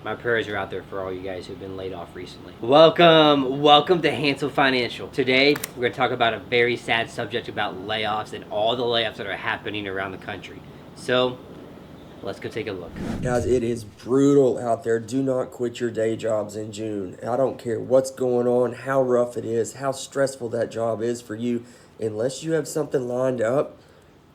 my prayers are out there for all you guys who've been laid off recently. Welcome to Hansel Financial. Today, we're going to talk about a very sad subject about layoffs and all the layoffs that are happening around the country. So, let's go take a look. Guys, it is brutal out there. Do not quit your day jobs in June. I don't care what's going on, how rough it is, how stressful that job is for you. Unless you have something lined up,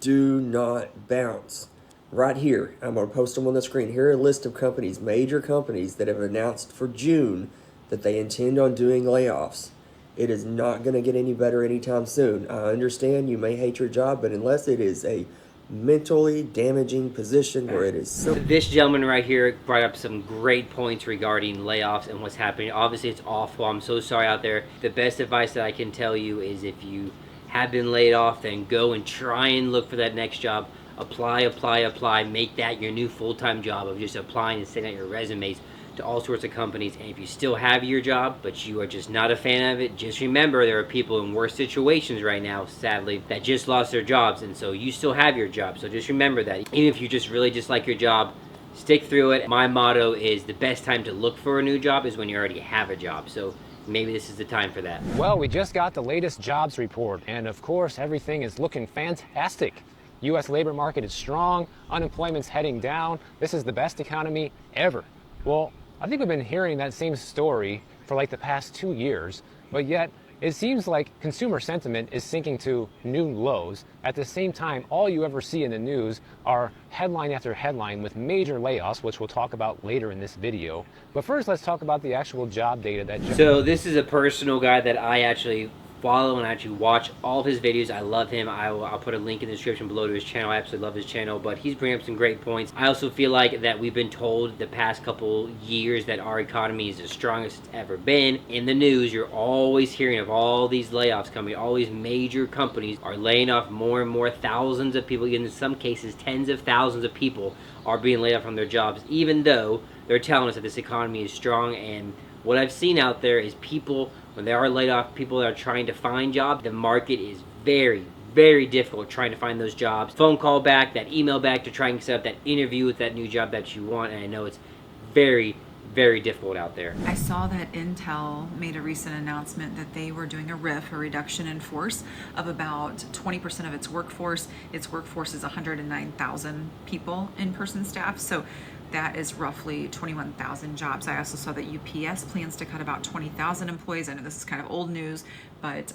do not bounce. Right here, I'm going to post them on the screen. Here are a list of companies, major companies that have announced for June that they intend on doing layoffs. It is not going to get any better anytime soon. I understand you may hate your job, but unless it is a mentally damaging position where it is so. This gentleman right here brought up some great points regarding layoffs and what's happening. Obviously, it's awful. I'm so sorry out there. The best advice that I can tell you is if you have been laid off, then go and try and look for that next job. Apply. Make that your new full-time job of just applying and sending out your resumes to all sorts of companies. And if you still have your job, but you are just not a fan of it, just remember there are people in worse situations right now, sadly, that just lost their jobs. And so you still have your job. So just remember that. Even if you just really dislike your job, stick through it. My motto is the best time to look for a new job is when you already have a job. So maybe this is the time for that. Well, we just got the latest jobs report, and of course, everything is looking fantastic. U.S. labor market is strong, unemployment's heading down. This is the best economy ever. Well, I think we've been hearing that same story for like the past 2 years, but yet it seems like consumer sentiment is sinking to new lows. At the same time, all you ever see in the news are headline after headline with major layoffs, which we'll talk about later in this video. But first, let's talk about the actual job data that... So this is a personal guy that I actually follow and actually watch all of his videos. I love him. I'll put a link in the description below to his channel. I absolutely love his channel, but he's bringing up some great points. I also feel like that we've been told the past couple years that our economy is the strongest it's ever been. In the news, you're always hearing of all these layoffs coming. All these major companies are laying off more and more, thousands of people, in some cases tens of thousands of people are being laid off from their jobs, even though they're telling us that this economy is strong. And what I've seen out there is people, when they are laid off, people that are trying to find jobs, the market is very, very difficult trying to find those jobs. Phone call back, that email back to try and set up that interview with that new job that you want, and I know it's very, very difficult out there. I saw that Intel made a recent announcement that they were doing a RIF, a reduction in force, of about 20% of its workforce. Its workforce is 109,000 people, in-person staff, so that is roughly 21,000 jobs. I also saw that UPS plans to cut about 20,000 employees. I know this is kind of old news, but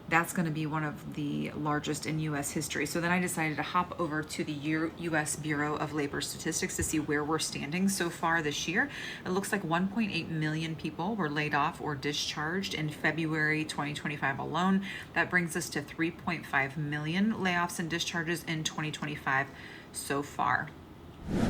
that's going to be one of the largest in U.S. history. So then I decided to hop over to the U.S. Bureau of Labor Statistics to see where we're standing so far this year. It looks like 1.8 million people were laid off or discharged in February 2025 alone. That brings us to 3.5 million layoffs and discharges in 2025 so far.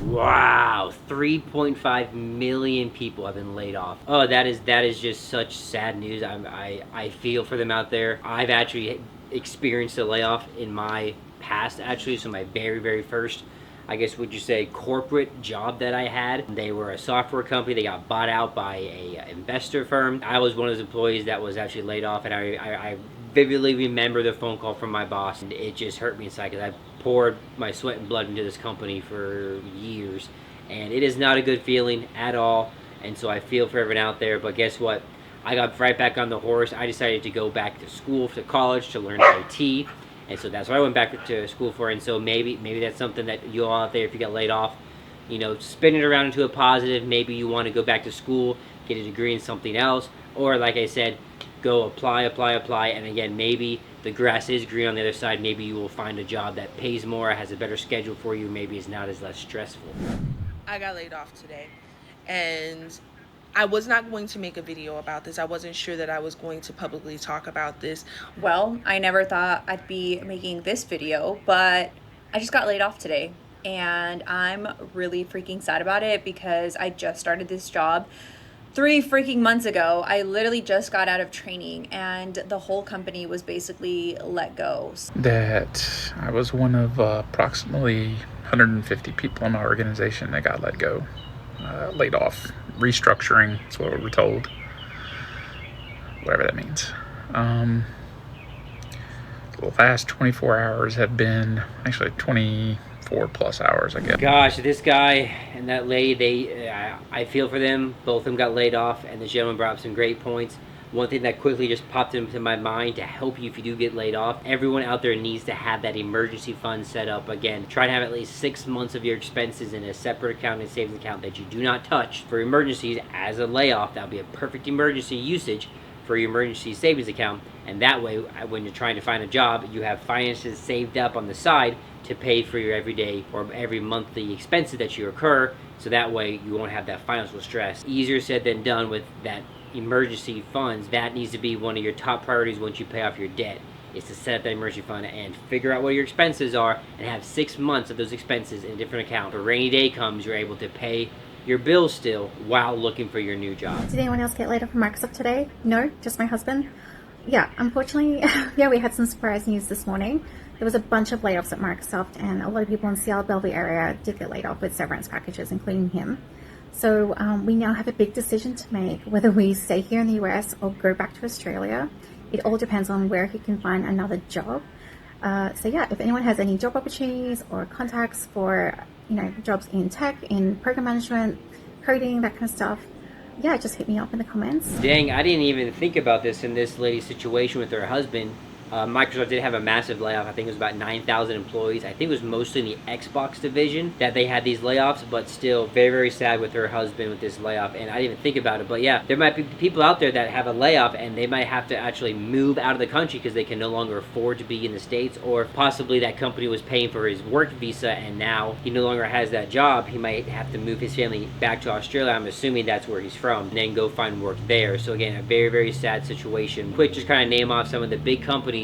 Wow, 3.5 million people have been laid off. Oh, that is just such sad news. I feel for them out there. I've actually experienced a layoff in my past, actually. So my very, very first, I guess would you say, corporate job that I had. They were a software company. They got bought out by a investor firm. I was one of those employees that was actually laid off, and I vividly remember the phone call from my boss, and it just hurt me inside because I poured my sweat and blood into this company for years, and it is not a good feeling at all. And so I feel for everyone out there, but guess what? I got right back on the horse. I decided to go back to school, to college, to learn IT, and so that's what I went back to school for. And so maybe that's something that you all out there, if you get laid off, you know, spin it around into a positive. Maybe you want to go back to school, get a degree in something else, or like I said, go apply, and again, maybe the grass is green on the other side. Maybe you will find a job that pays more, has a better schedule for you, maybe is not as less stressful. I got laid off today, and I was not going to make a video about this. I wasn't sure that I was going to publicly talk about this. Well, I never thought I'd be making this video, but I just got laid off today, and I'm really freaking sad about it because I just started this job 3 freaking months ago. I literally just got out of training, and the whole company was basically let go. That I was one of approximately 150 people in my organization that got let go, laid off, restructuring, that's what we were told, whatever that means. The last 24 hours have been, actually 4+ hours, I guess. Gosh, this guy and that lady, I feel for them. Both of them got laid off, and the gentleman brought up some great points. One thing that quickly just popped into my mind to help you if you do get laid off, everyone out there needs to have that emergency fund set up. Again, try to have at least 6 months of your expenses in a separate account and savings account that you do not touch for emergencies. As a layoff, that'll be a perfect emergency usage for your emergency savings account. And that way, when you're trying to find a job, you have finances saved up on the side to pay for your everyday or every monthly expenses that you incur, so that way you won't have that financial stress. Easier said than done with that emergency funds. That needs to be one of your top priorities once you pay off your debt, is to set up that emergency fund and figure out what your expenses are and have 6 months of those expenses in a different account. If a rainy day comes, you're able to pay your bills still while looking for your new job. Did anyone else get laid off from Microsoft today? No, just my husband. Yeah, unfortunately, yeah, we had some surprise news this morning. There was a bunch of layoffs at Microsoft, and a lot of people in Seattle, Bellevue area did get laid off with severance packages, including him. So we now have a big decision to make, whether we stay here in the US or go back to Australia. It all depends on where he can find another job. So yeah, if anyone has any job opportunities or contacts for, jobs in tech, in program management, coding, that kind of stuff, yeah, just hit me up in the comments. Dang, I didn't even think about this in this lady's situation with her husband. Microsoft did have a massive layoff. I think it was about 9,000 employees. I think it was mostly in the Xbox division that they had these layoffs, but still very, very sad with her husband with this layoff. And I didn't even think about it, but yeah, there might be people out there that have a layoff and they might have to actually move out of the country because they can no longer afford to be in the States, or possibly that company was paying for his work visa and now he no longer has that job. He might have to move his family back to Australia. I'm assuming that's where he's from, and then go find work there. So again, a very, very sad situation. Quick, just kind of name off some of the big companies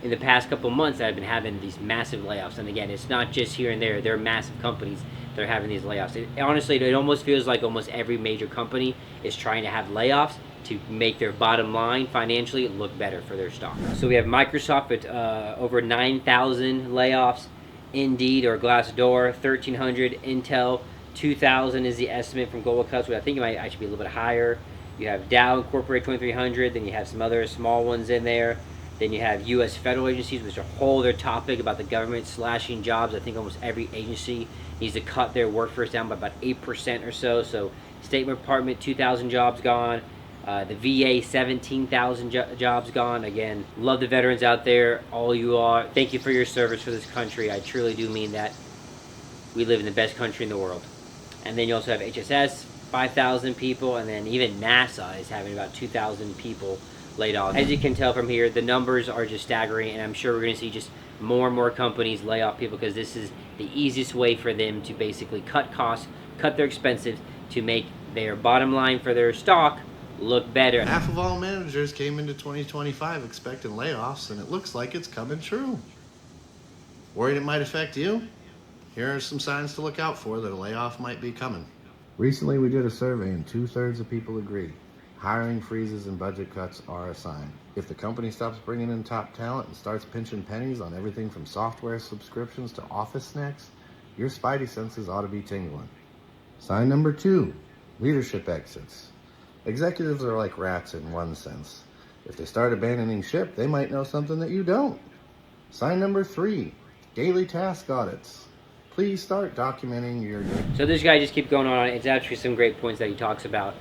in the past couple months that have been having these massive layoffs. And again, it's not just here and there. They're massive companies that are having these layoffs. Honestly, it almost feels like almost every major company is trying to have layoffs to make their bottom line financially look better for their stock. So we have Microsoft with over 9,000 layoffs, Indeed or Glassdoor 1,300, Intel 2,000 is the estimate from Global Cuts, which I think it might actually be a little bit higher. You have Dow Incorporated 2,300, then you have some other small ones in there. Then you have U.S. federal agencies, which are a whole other topic about the government slashing jobs. I think almost every agency needs to cut their workforce down by about 8% or so. So State Department, 2,000 jobs gone. The VA, 17,000 jobs gone. Again, love the veterans out there. All you are. Thank you for your service for this country. I truly do mean that. We live in the best country in the world. And then you also have HSS, 5,000 people. And then even NASA is having about 2,000 people laid off. As you can tell from here, the numbers are just staggering, and I'm sure we're going to see just more and more companies lay off people because this is the easiest way for them to basically cut costs, cut their expenses to make their bottom line for their stock look better. Half of all managers came into 2025 expecting layoffs, and it looks like it's coming true. Worried it might affect you? Here are some signs to look out for that a layoff might be coming. Recently, we did a survey, and 2/3 of people agreed. Hiring freezes and budget cuts are a sign. If the company stops bringing in top talent and starts pinching pennies on everything from software subscriptions to office snacks, your spidey senses ought to be tingling. Sign number 2, leadership exits. Executives are like rats in one sense. If they start abandoning ship, they might know something that you don't. Sign number 3, daily task audits. Please start documenting your day. So this guy just keeps going on. It's actually some great points that he talks about.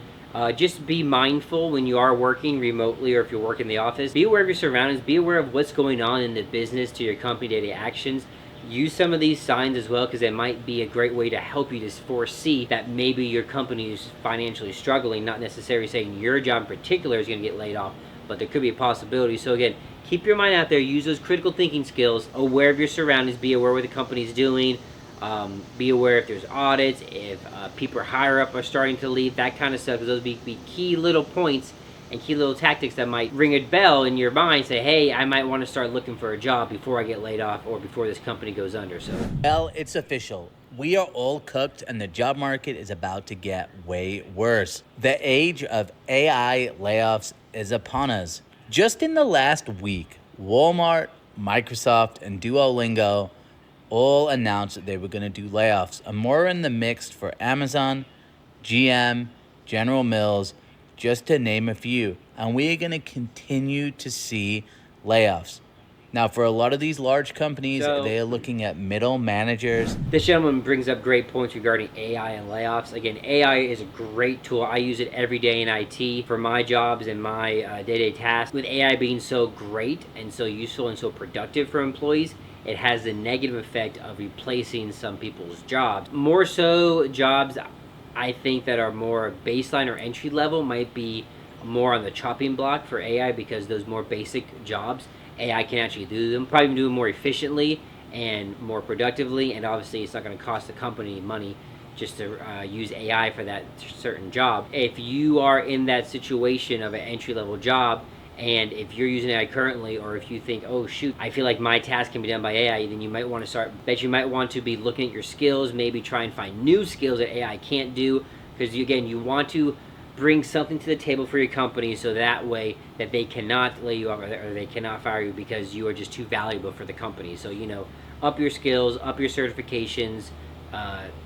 Just be mindful when you are working remotely or if you're working in the office. Be aware of your surroundings. Be aware of what's going on in the business to your company daily actions. Use some of these signs as well because it might be a great way to help you to foresee that maybe your company is financially struggling. Not necessarily saying your job in particular is going to get laid off, but there could be a possibility. So again, keep your mind out there. Use those critical thinking skills. Aware of your surroundings. Be aware what the company's doing. Be aware if there's audits, if people higher up are starting to leave, that kind of stuff, because those be key little points and key little tactics that might ring a bell in your mind, say, hey, I might want to start looking for a job before I get laid off or before this company goes under. So, well, it's official. We are all cooked and the job market is about to get way worse. The age of AI layoffs is upon us. Just in the last week, Walmart, Microsoft, and Duolingo all announced that they were going to do layoffs, and more in the mix for Amazon, GM, General Mills, just to name a few. And we are going to continue to see layoffs. Now, for a lot of these large companies, So- they are looking at middle managers. This gentleman brings up great points regarding AI and layoffs. Again, AI is a great tool. I use it every day in IT for my jobs and my day-to-day tasks. With AI being so great and so useful and so productive for employees, it has the negative effect of replacing some people's jobs. More so, jobs I think that are more baseline or entry level might be more on the chopping block for AI, because those more basic jobs, AI can actually do them, probably do them more efficiently and more productively, and obviously it's not going to cost the company money just to use AI for that certain job. If you are in that situation of an entry-level job, and if you're using AI currently, or if you think, oh shoot, I feel like my task can be done by AI, then you might want to be looking at your skills, maybe try and find new skills that AI can't do, because again, you want to bring something to the table for your company, so that way that they cannot lay you off, or they cannot fire you because you are just too valuable for the company. So, up your skills, up your certifications,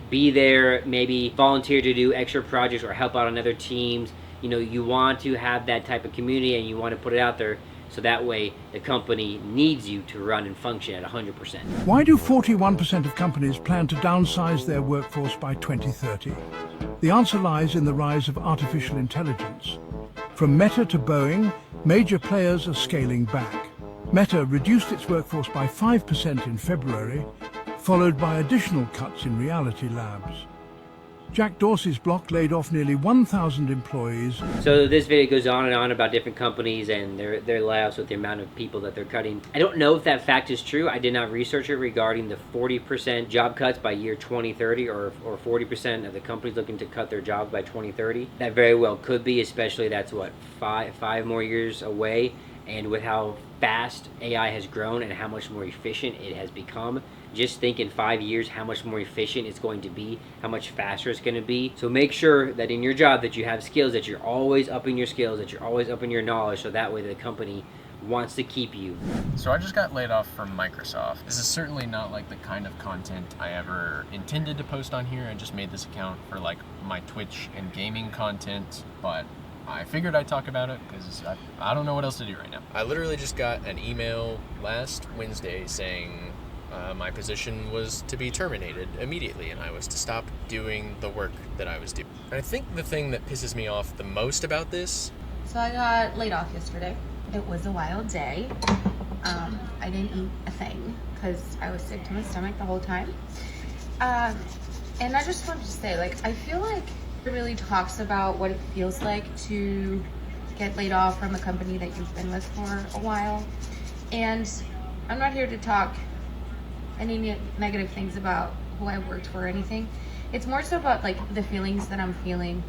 be there, maybe volunteer to do extra projects or help out on other teams. You want to have that type of community, and you want to put it out there, so that way the company needs you to run and function at 100%. Why do 41% of companies plan to downsize their workforce by 2030? The answer lies in the rise of artificial intelligence. From Meta to Boeing, major players are scaling back. Meta reduced its workforce by 5% in February, followed by additional cuts in Reality Labs. Jack Dorsey's block laid off nearly 1,000 employees. So this video goes on and on about different companies and their layoffs with the amount of people that they're cutting. I don't know if that fact is true. I did not research it regarding the 40% job cuts by year 2030, or 40% of the companies looking to cut their jobs by 2030. That very well could be, especially that's what, five more years away. And with how fast AI has grown and how much more efficient it has become, just think in 5 years how much more efficient it's going to be, how much faster it's going to be. So make sure that in your job that you have skills, that you're always upping your skills, that you're always upping your knowledge, so that way the company wants to keep you. So I just got laid off from Microsoft. This is certainly not like the kind of content I ever intended to post on here. I just made this account for like my Twitch and gaming content, but I figured I'd talk about it because I don't know what else to do right now. I literally just got an email last Wednesday saying my position was to be terminated immediately and I was to stop doing the work that I was doing. And I think the thing that pisses me off the most about this... So I got laid off yesterday. It was a wild day. I didn't eat a thing because I was sick to my stomach the whole time. And I just wanted to say, like, I feel like it really talks about what it feels like to get laid off from a company that you've been with for a while. And I'm not here to talk any negative things about who I worked for or anything. It's more so about like the feelings that I'm feeling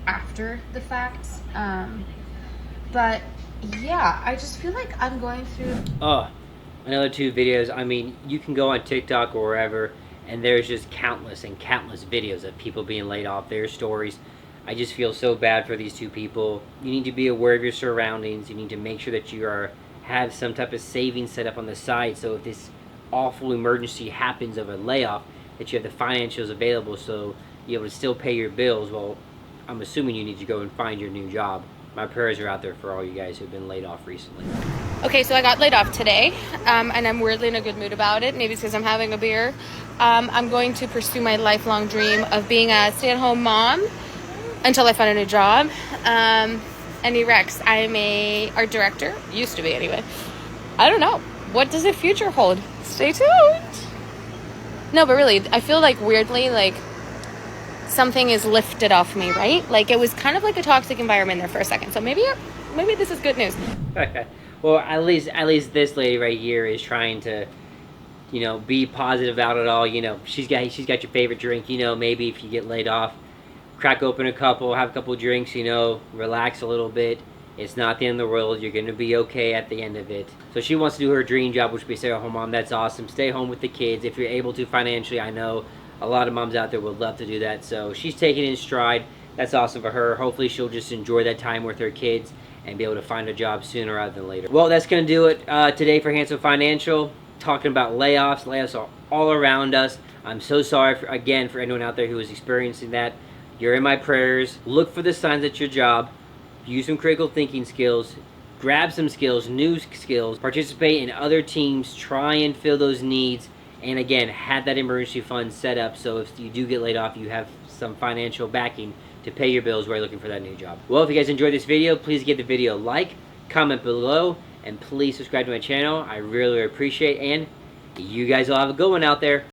after the fact. But yeah, I just feel like I'm going through... Another 2 videos. I mean, you can go on TikTok or wherever, and there's just countless and countless videos of people being laid off, their stories. I just feel so bad for these 2 people. You need to be aware of your surroundings. You need to make sure that you have some type of savings set up on the side, so if this awful emergency happens of a layoff, that you have the financials available so you're able to still pay your bills. Well, I'm assuming you need to go and find your new job. My prayers are out there for all you guys who've been laid off recently. Okay, so I got laid off today, and I'm weirdly in a good mood about it. Maybe it's because I'm having a beer. I'm going to pursue my lifelong dream of being a stay-at-home mom until I find a new job. And Rex, I'm a art director. Used to be, anyway. I don't know. What does the future hold? Stay tuned. No, but really, I feel like weirdly, like something is lifted off me, right? Like it was kind of like a toxic environment there for a second. So maybe this is good news. Well, at least this lady right here is trying to, be positive about it all. She's got your favorite drink. Maybe if you get laid off, crack open a couple, have a couple drinks. Relax a little bit. It's not the end of the world. You're going to be okay at the end of it. So she wants to do her dream job, which would be stay-at-home mom. That's awesome. Stay home with the kids if you're able to financially. I know a lot of moms out there would love to do that. So she's taking it in stride. That's awesome for her. Hopefully she'll just enjoy that time with her kids and be able to find a job sooner rather than later. Well, that's going to do it today for Handsome Financial. Talking about layoffs. Layoffs are all around us. I'm so sorry, again, for anyone out there who is experiencing that. You're in my prayers. Look for the signs at your job. Use some critical thinking skills. grab some skills, new skills, participate in other teams, try and fill those needs, and again, have that emergency fund set up so if you do get laid off, you have some financial backing to pay your bills while you're looking for that new job. Well, if you guys enjoyed this video, please give the video a like, comment below, and please subscribe to my channel. I really appreciate it, and you guys will have a good one out there.